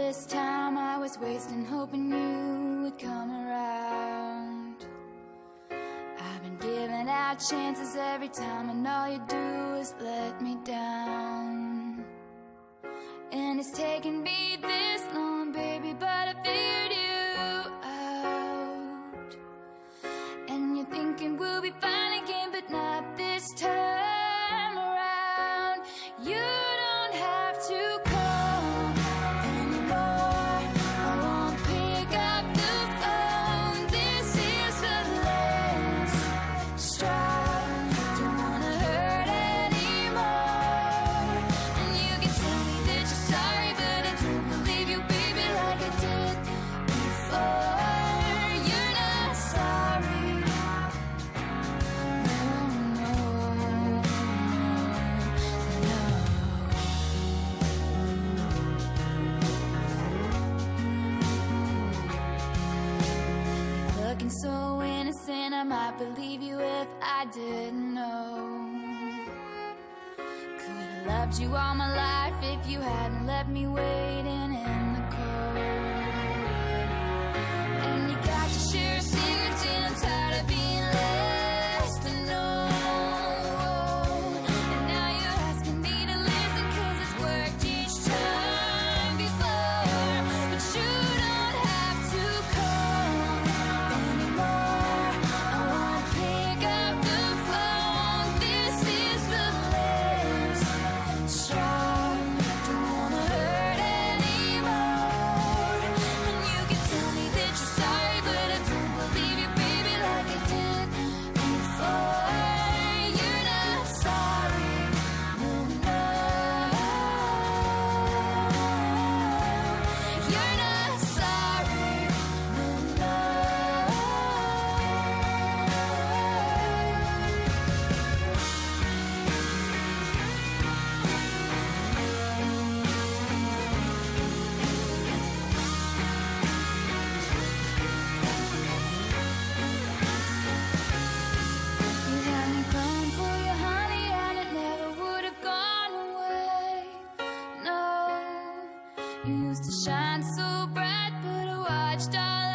this time I was wasting, hoping you would come around. I've been giving out chances every time, and all you do is let me down. And it's taken me this long, baby, but I figured you out. And you're thinking we'll be fine again, but not this time around. You don't have to call anymore. I won't pick up the phone. This is the last straw. Don't wanna hurt anymore. And you can tell me that you're sorry, but I don't believe you, baby, like I did before. You're not sorry. No, no, no, no. Looking so innocent, I might believe you if I didn't know. Could've loved you all my life if you hadn't left me waiting in the cold. And you got your share of secrets, and I'm tired of being less to know. And now you're asking me to listen, 'cause it's worked each time before. But you don't have to call anymore. I won't pick up the phone. This is the last straw. Don't wanna hurt anymore. And you can tell me that you're sorry, but I don't believe you, baby, like I did before. You're not sorry. No, no. You're not sorry. No, no. You had me crying for you, honey, and it never would have gone away. No, you used to shine so bright, but I watched all